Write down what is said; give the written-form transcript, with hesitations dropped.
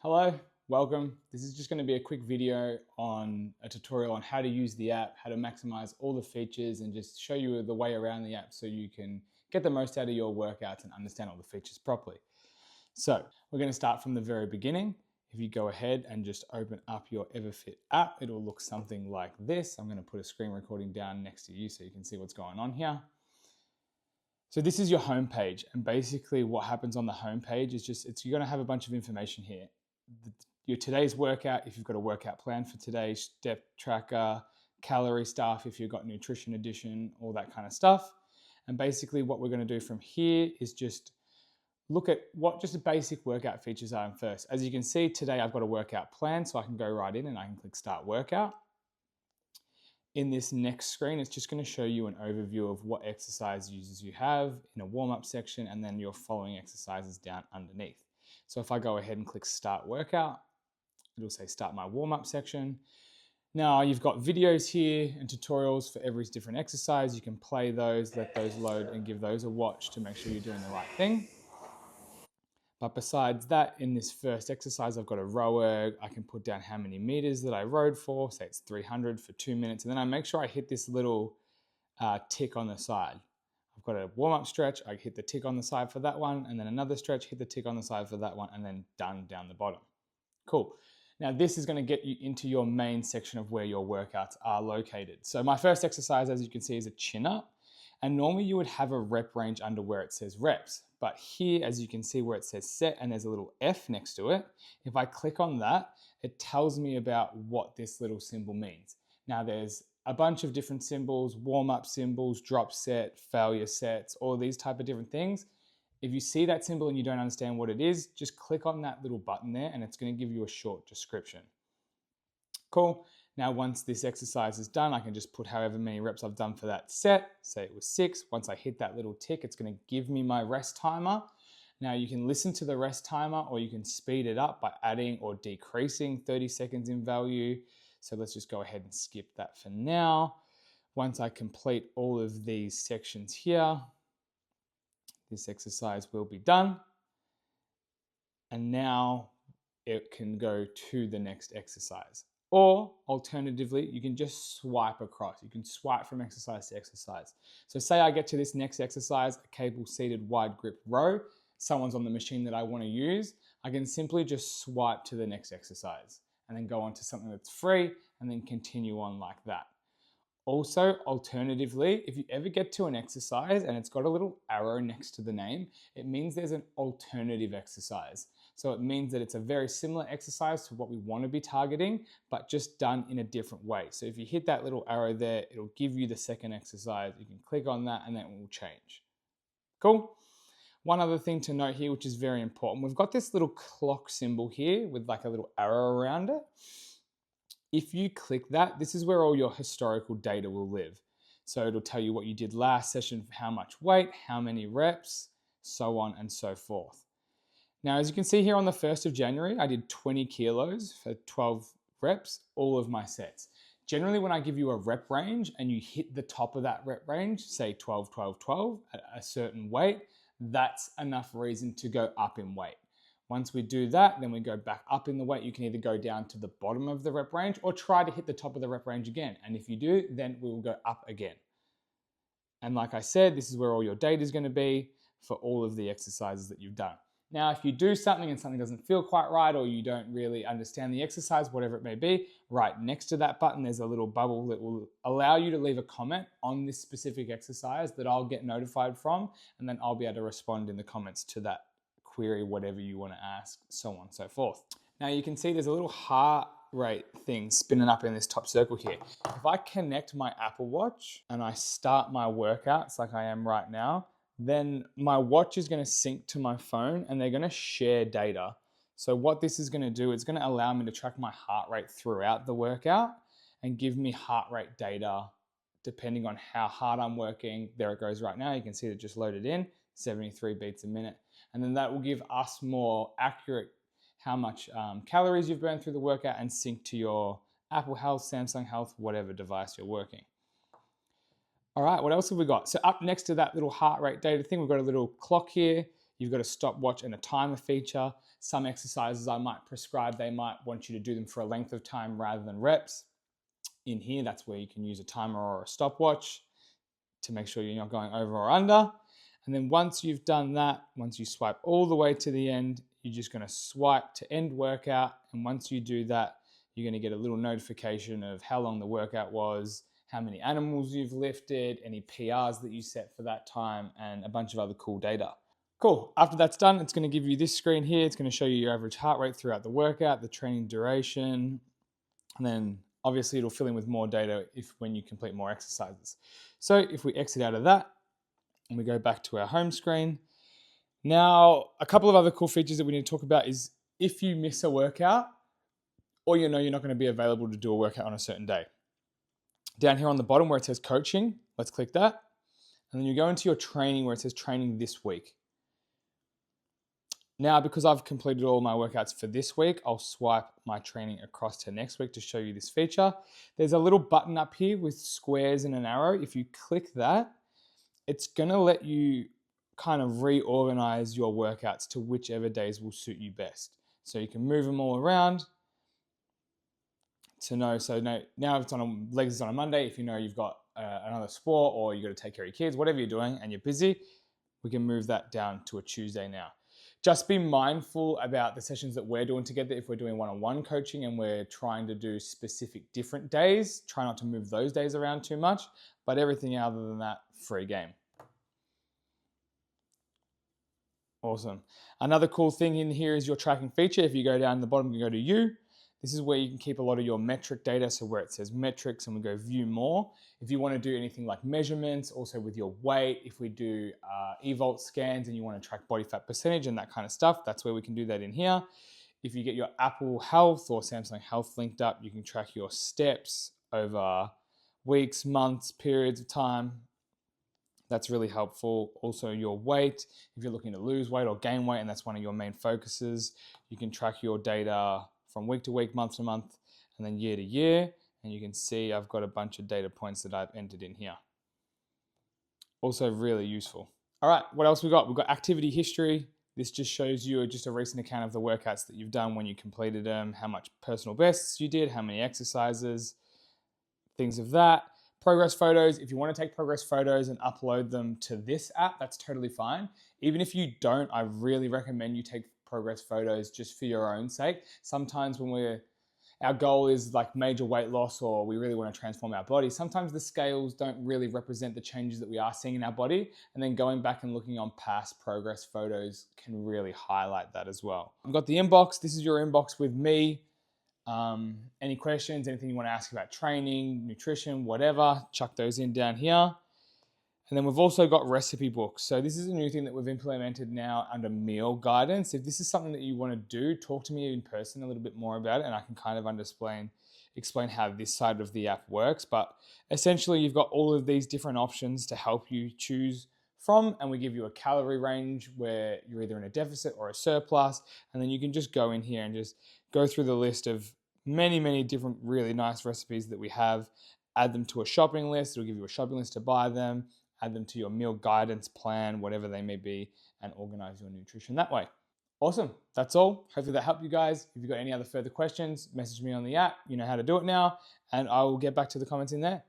Hello, welcome. This is just going to be a quick video on a tutorial on how to use the app, how to maximize all the features and just show you the way around the app so you can get the most out of your workouts and understand all the features properly. So we're going to start from the very beginning. If you go ahead and just open up your Everfit app, it'll look something like this. I'm going to put a screen recording down next to you so you can see what's going on here. So this is your homepage, and basically what happens on the homepage is you're going to have a bunch of information here. Your today's workout, if you've got a workout plan for today, step tracker, calorie stuff, if you've got nutrition edition, all that kind of stuff. And basically what we're going to do from here is just look at what just the basic workout features are first. As you can see, today I've got a workout plan, so I can go right in and I can click start workout. In this next screen, it's just going to show you an overview of what exercise uses you have in a warm-up section and then your following exercises down underneath. So if I go ahead and click start workout, it'll say start my warm-up section. Now you've got videos here and tutorials for every different exercise. You can play those, let those load and give those a watch to make sure you're doing the right thing. But besides that, in this first exercise, I've got a row erg. I can put down how many meters that I rode for, say it's 300 for 2 minutes. And then I make sure I hit this little tick on the side. I've got a warm-up stretch. I hit the tick on the side for that one. And then another stretch, hit the tick on the side for that one. And then done down the bottom. Cool. Now this is going to get you into your main section of where your workouts are located. So my first exercise, as you can see, is a chin up. And normally you would have a rep range under where it says reps. But here, as you can see where it says set and there's a little F next to it, if I click on that, it tells me about what this little symbol means. Now there's a bunch of different symbols, warm-up symbols, drop set, failure sets, all these type of different things. If you see that symbol and you don't understand what it is, just click on that little button there and it's going to give you a short description. Cool. Now, once this exercise is done, I can just put however many reps I've done for that set. Say it was 6. Once I hit that little tick, it's going to give me my rest timer. Now, you can listen to the rest timer or you can speed it up by adding or decreasing 30 seconds in value. So let's just go ahead and skip that for now. Once I complete all of these sections here, this exercise will be done. And now it can go to the next exercise. Or alternatively, you can just swipe across. You can swipe from exercise to exercise. So say I get to this next exercise, a cable seated wide grip row, someone's on the machine that I want to use, I can simply just swipe to the next exercise and then go on to something that's free and then continue on like that. Also, alternatively, if you ever get to an exercise and it's got a little arrow next to the name, it means there's an alternative exercise. So it means that it's a very similar exercise to what we want to be targeting, but just done in a different way. So if you hit that little arrow there, it'll give you the second exercise. You can click on that and then it will change. Cool? One other thing to note here, which is very important, we've got this little clock symbol here with like a little arrow around it. If you click that, this is where all your historical data will live. So it'll tell you what you did last session, how much weight, how many reps, so on and so forth. Now, as you can see here on the 1st of January, I did 20 kilos for 12 reps, all of my sets. Generally, when I give you a rep range and you hit the top of that rep range, say 12, 12, 12 at a certain weight, that's enough reason to go up in weight. Once we do that, then we go back up in the weight. You can either go down to the bottom of the rep range or try to hit the top of the rep range again. And if you do, then we will go up again. And like I said, this is where all your data is going to be for all of the exercises that you've done. Now, if you do something and something doesn't feel quite right or you don't really understand the exercise, whatever it may be, right next to that button, there's a little bubble that will allow you to leave a comment on this specific exercise that I'll get notified from, and then I'll be able to respond in the comments to that query, whatever you want to ask, so on and so forth. Now you can see there's a little heart rate thing spinning up in this top circle here. If I connect my Apple Watch and I start my workouts like I am right now, then my watch is going to sync to my phone and they're going to share data. So what this is going to do, it's going to allow me to track my heart rate throughout the workout and give me heart rate data depending on how hard I'm working. There it goes right now. You can see it just loaded in, 73 beats a minute. And then that will give us more accurate how much calories you've burned through the workout and sync to your Apple Health, Samsung Health, whatever device you're working. All right, what else have we got? So up next to that little heart rate data thing, we've got a little clock here. You've got a stopwatch and a timer feature. Some exercises I might prescribe, they might want you to do them for a length of time rather than reps. In here, that's where you can use a timer or a stopwatch to make sure you're not going over or under. And then once you've done that, once you swipe all the way to the end, you're just going to swipe to end workout. And once you do that, you're going to get a little notification of how long the workout was, how many animals you've lifted, any PRs that you set for that time, and a bunch of other cool data. Cool. After that's done, it's going to give you this screen here. It's going to show you your average heart rate throughout the workout, the training duration, and then obviously it'll fill in with more data when you complete more exercises. So if we exit out of that and we go back to our home screen, now a couple of other cool features that we need to talk about is if you miss a workout or you know you're not going to be available to do a workout on a certain day. Down here on the bottom where it says coaching, let's click that. And then you go into your training where it says training this week. Now, because I've completed all my workouts for this week, I'll swipe my training across to next week to show you this feature. There's a little button up here with squares and an arrow. If you click that, it's going to let you kind of reorganize your workouts to whichever days will suit you best. So you can move them all around to know. So now if it's legs is on a Monday, if you know you've got another sport or you've got to take care of your kids, whatever you're doing and you're busy, we can move that down to a Tuesday now. Just be mindful about the sessions that we're doing together. If we're doing one-on-one coaching and we're trying to do specific different days, try not to move those days around too much, but everything other than that, free game. Awesome. Another cool thing in here is your tracking feature. If you go down the bottom, you go to you. This is where you can keep a lot of your metric data. So where it says metrics and we go view more. If you want to do anything like measurements, also with your weight, if we do eVolt scans and you want to track body fat percentage and that kind of stuff, that's where we can do that in here. If you get your Apple Health or Samsung Health linked up, you can track your steps over weeks, months, periods of time. That's really helpful. Also your weight, if you're looking to lose weight or gain weight, and that's one of your main focuses, you can track your data from week to week, month to month, and then year to year. And you can see I've got a bunch of data points that I've entered in here. Also really useful. All right, what else we got? We've got activity history. This just shows you just a recent account of the workouts that you've done, when you completed them, how much personal bests you did, how many exercises, things of that. Progress photos, if you want to take progress photos and upload them to this app, that's totally fine. Even if you don't, I really recommend you take progress photos just for your own sake. Sometimes when our goal is like major weight loss or we really want to transform our body, sometimes the scales don't really represent the changes that we are seeing in our body. And then going back and looking on past progress photos can really highlight that as well. I've got the inbox. This is your inbox with me. Any questions, anything you want to ask about training, nutrition, whatever, chuck those in down here. And then we've also got recipe books. So this is a new thing that we've implemented now under meal guidance. If this is something that you want to do, talk to me in person a little bit more about it, and I can kind of explain how this side of the app works. But essentially you've got all of these different options to help you choose from, and we give you a calorie range where you're either in a deficit or a surplus, and then you can just go in here and just go through the list of many different really nice recipes that we have, add them to a shopping list. It'll give you a shopping list to buy them, add them to your meal guidance plan, whatever they may be, and organize your nutrition that way. Awesome. That's all. Hopefully that helped you guys. If you've got any other further questions, message me on the app. You know how to do it now, and I will get back to the comments in there.